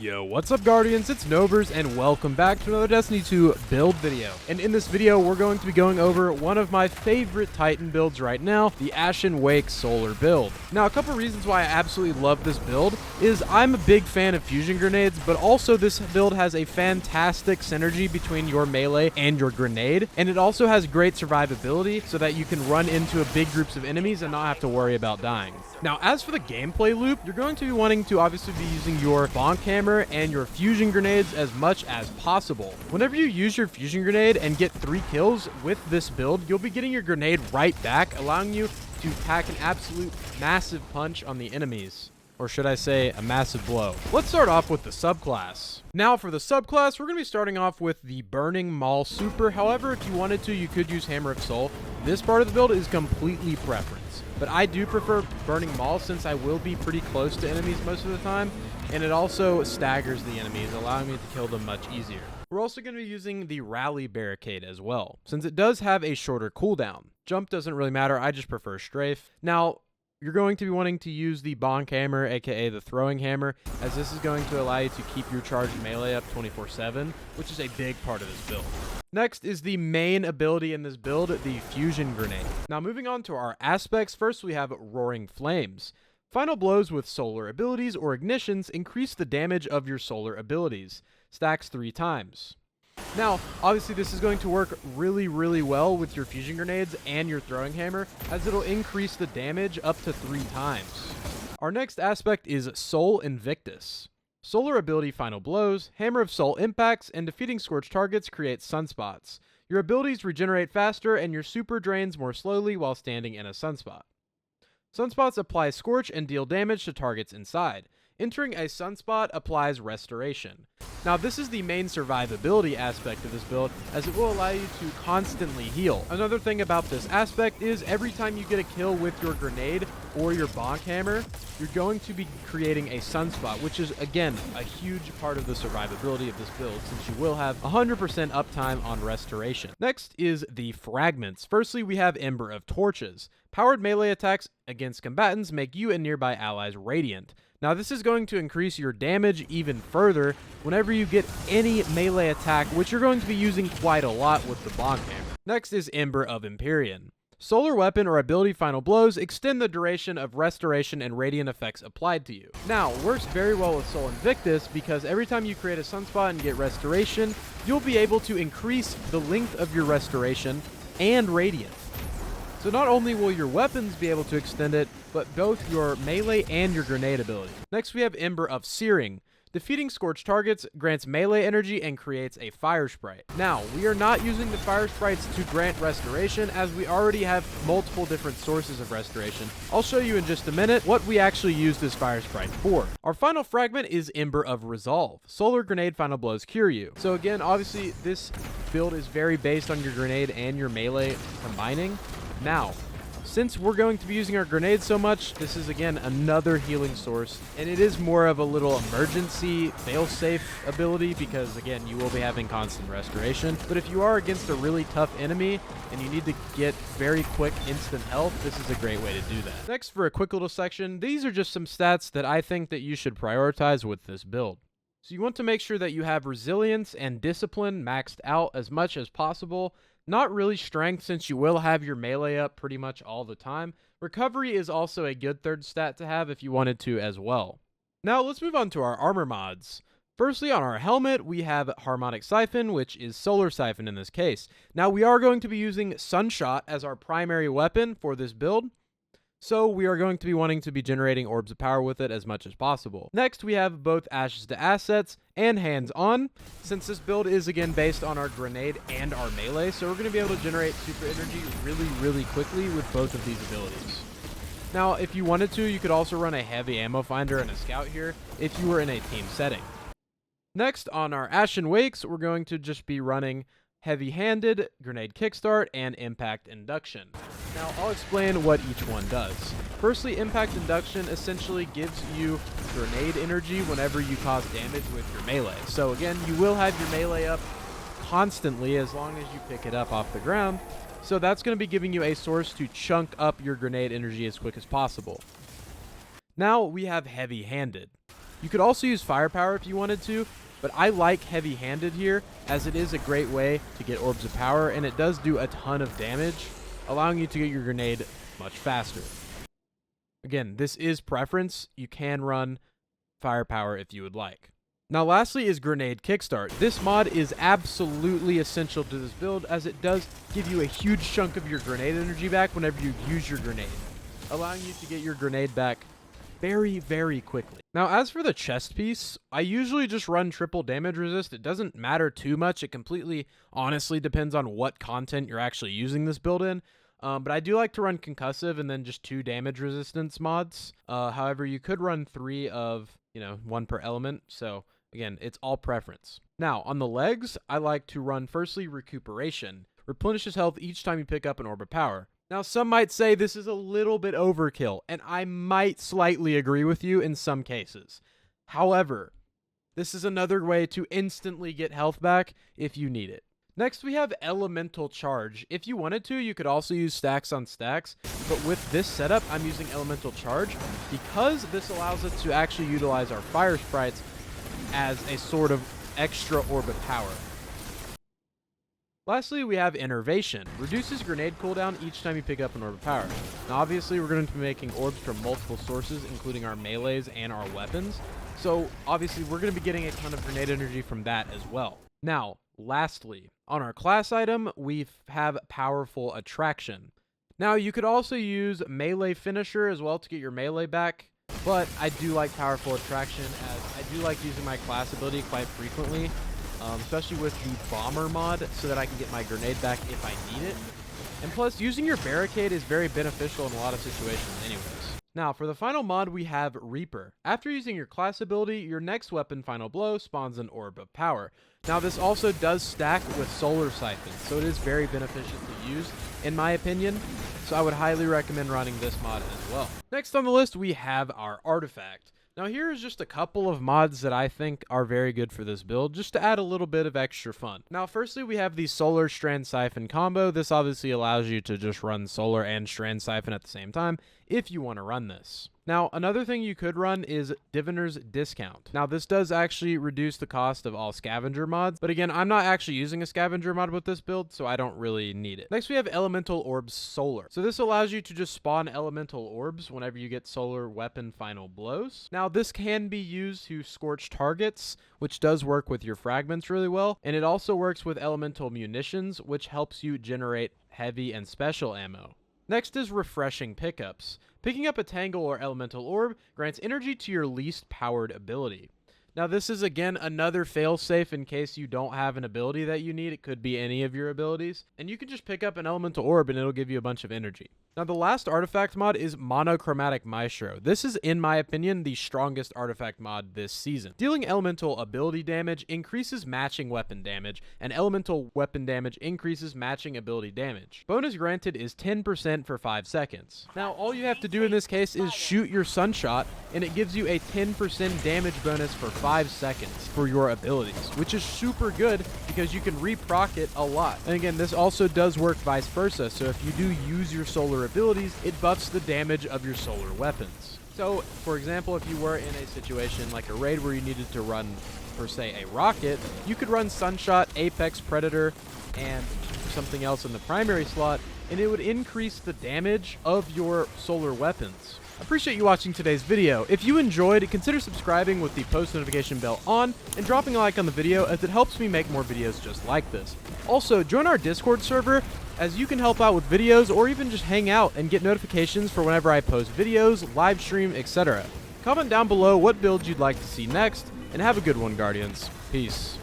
Yo, what's up Guardians, it's Novers and welcome back to another Destiny 2 build video. And in this video, we're going to be going over one of my favorite Titan builds right now, the Ashen Wake Solar build. Now, a couple reasons why I absolutely love this build is I'm a big fan of fusion grenades, but also this build has a fantastic synergy between your melee and your grenade, and it also has great survivability so that you can run into big groups of enemies and not have to worry about dying. Now, as for the gameplay loop, you're going to be wanting to obviously be using your bonk hammer and your fusion grenades as much as possible. Whenever you use your fusion grenade and get 3 kills with this build, you'll be getting your grenade right back, allowing you to pack an absolute massive punch on the enemies. Or should I say, a massive blow. Let's start off with the subclass. Now for the subclass, we're going to be starting off with the Burning Maul Super. However, if you wanted to, you could use Hammer of Soul. This part of the build is completely preference. But I do prefer Burning Maul since I will be pretty close to enemies most of the time. And it also staggers the enemies, allowing me to kill them much easier. We're also going to be using the Rally Barricade as well, since it does have a shorter cooldown. Jump doesn't really matter, I just prefer strafe. Now, you're going to be wanting to use the bonk hammer, aka the throwing hammer, as this is going to allow you to keep your charged melee up 24/7, which is a big part of this build. Next is the main ability in this build, the fusion grenade. Now moving on to our aspects, first we have Roaring Flames. Final blows with solar abilities or ignitions increase the damage of your solar abilities. Stacks 3 times. Now, obviously this is going to work really well with your fusion grenades and your throwing hammer, as it'll increase the damage up to 3 times. Our next aspect is Soul Invictus. Solar ability Final Blows, Hammer of Soul impacts, and defeating scorched targets creates sunspots. Your abilities regenerate faster and your super drains more slowly while standing in a sunspot. Sunspots apply scorch and deal damage to targets inside. Entering a sunspot applies restoration. Now this is the main survivability aspect of this build, as it will allow you to constantly heal. Another thing about this aspect is every time you get a kill with your grenade or your bonk hammer, you're going to be creating a sunspot, which is again a huge part of the survivability of this build, since you will have 100% uptime on restoration. Next is the Fragments. Firstly, we have Ember of Torches. Powered melee attacks against combatants make you and nearby allies radiant. Now this is going to increase your damage even further whenever you get any melee attack, which you're going to be using quite a lot with the bonk hammer. Next is Ember of Empyrean. Solar weapon or ability Final Blows extend the duration of restoration and radiant effects applied to you. Now, works very well with Soul Invictus because every time you create a sunspot and get restoration, you'll be able to increase the length of your restoration and radiant. So not only will your weapons be able to extend it, but both your melee and your grenade ability. Next we have Ember of Searing. Defeating scorched targets grants melee energy and creates a fire sprite. Now, we are not using the fire sprites to grant restoration, as we already have multiple different sources of restoration. I'll show you in just a minute what we actually use this fire sprite for. Our final fragment is Ember of Resolve. Solar grenade Final Blows cure you. So again, obviously this build is very based on your grenade and your melee combining. Now, since we're going to be using our grenades so much, this is again another healing source, and it is more of a little emergency fail-safe ability because again you will be having constant restoration. But if you are against a really tough enemy and you need to get very quick instant health, this is a great way to do that. Next, for a quick little section, these are just some stats that I think that you should prioritize with this build. So you want to make sure that you have resilience and discipline maxed out as much as possible. Not really strength, since you will have your melee up pretty much all the time. Recovery is also a good third stat to have if you wanted to as well. Now let's move on to our armor mods. Firstly, on our helmet, we have Harmonic Siphon, which is Solar Siphon in this case. Now we are going to be using Sunshot as our primary weapon for this build, so we are going to be wanting to be generating orbs of power with it as much as possible. Next, we have both Ashes to Assets and Hands On, since this build is again based on our grenade and our melee, so we're going to be able to generate super energy really quickly with both of these abilities. Now, if you wanted to, you could also run a heavy ammo finder and a scout here if you were in a team setting. Next, on our Ashen Wakes, we're going to just be running Heavy-Handed, Grenade Kickstart, and Impact Induction. Now, I'll explain what each one does. Firstly, Impact Induction essentially gives you grenade energy whenever you cause damage with your melee. So again, you will have your melee up constantly as long as you pick it up off the ground. So that's going to be giving you a source to chunk up your grenade energy as quick as possible. Now we have Heavy-Handed. You could also use firepower if you wanted to, but I like heavy-handed here, as it is a great way to get orbs of power, and it does do a ton of damage, allowing you to get your grenade much faster. Again, this is preference. You can run firepower if you would like. Now lastly is Grenade Kickstart. This mod is absolutely essential to this build, as it does give you a huge chunk of your grenade energy back whenever you use your grenade, allowing you to get your grenade back very, very quickly. Now as for the chest piece, I usually just run triple damage resist. It doesn't matter too much. It completely honestly depends on what content you're actually using this build in. But I do like to run concussive and then just 2 damage resistance mods. However, you could run 3 of, 1 per element. So again, it's all preference. Now, on the legs, I like to run firstly recuperation. Replenishes health each time you pick up an orb of power. Now, some might say this is a little bit overkill, and I might slightly agree with you in some cases. However, this is another way to instantly get health back if you need it. Next, we have Elemental Charge. If you wanted to, you could also use stacks on stacks, but with this setup, I'm using Elemental Charge because this allows us to actually utilize our fire sprites as a sort of extra orb of power. Lastly, we have Innervation. Reduces grenade cooldown each time you pick up an orb of power. Now, obviously, we're going to be making orbs from multiple sources, including our melees and our weapons. So, obviously, we're going to be getting a ton of grenade energy from that as well. Now, lastly, on our class item, we have Powerful Attraction. Now, you could also use Melee Finisher as well to get your melee back, but I do like Powerful Attraction, as I do like using my class ability quite frequently, especially with the Bomber mod, so that I can get my grenade back if I need it. And plus, using your Barricade is very beneficial in a lot of situations anyways. Now, for the final mod, we have Reaper. After using your class ability, your next weapon, Final Blow, spawns an Orb of Power. Now, this also does stack with Solar Siphon, so it is very beneficial to use, in my opinion. So I would highly recommend running this mod as well. Next on the list, we have our Artifact. Now, here is just a couple of mods that I think are very good for this build, just to add a little bit of extra fun. Now, firstly, we have the Solar Strand Siphon combo. This obviously allows you to just run Solar and Strand Siphon at the same time, if you want to run this. Now, another thing you could run is Diviner's Discount. Now, this does actually reduce the cost of all scavenger mods, but again, I'm not actually using a scavenger mod with this build, so I don't really need it. Next, we have Elemental Orbs Solar. So this allows you to just spawn elemental orbs whenever you get Solar Weapon Final Blows. Now, this can be used to scorch targets, which does work with your fragments really well, and it also works with elemental munitions, which helps you generate heavy and special ammo. Next is Refreshing Pickups. Picking up a Tangle or Elemental Orb grants energy to your least powered ability. Now, this is, again, another failsafe in case you don't have an ability that you need. It could be any of your abilities. And you can just pick up an Elemental Orb and it'll give you a bunch of energy. Now, the last artifact mod is Monochromatic Maestro. This is, in my opinion, the strongest artifact mod this season. Dealing elemental ability damage increases matching weapon damage, and elemental weapon damage increases matching ability damage. Bonus granted is 10% for 5 seconds. Now, all you have to do in this case is shoot your Sunshot, and it gives you a 10% damage bonus for 5 seconds for your abilities, which is super good because you can re-proc it a lot. And again, this also does work vice versa, so if you do use your solar abilities, it buffs the damage of your solar weapons. So, for example, if you were in a situation like a raid where you needed to run, per se, a rocket, you could run Sunshot, Apex Predator, and something else in the primary slot, and it would increase the damage of your solar weapons. I appreciate you watching today's video. If you enjoyed, consider subscribing with the post notification bell on and dropping a like on the video, as it helps me make more videos just like this. Also, join our Discord server, as you can help out with videos or even just hang out and get notifications for whenever I post videos, live stream, etc. Comment down below what builds you'd like to see next, and have a good one, Guardians. Peace.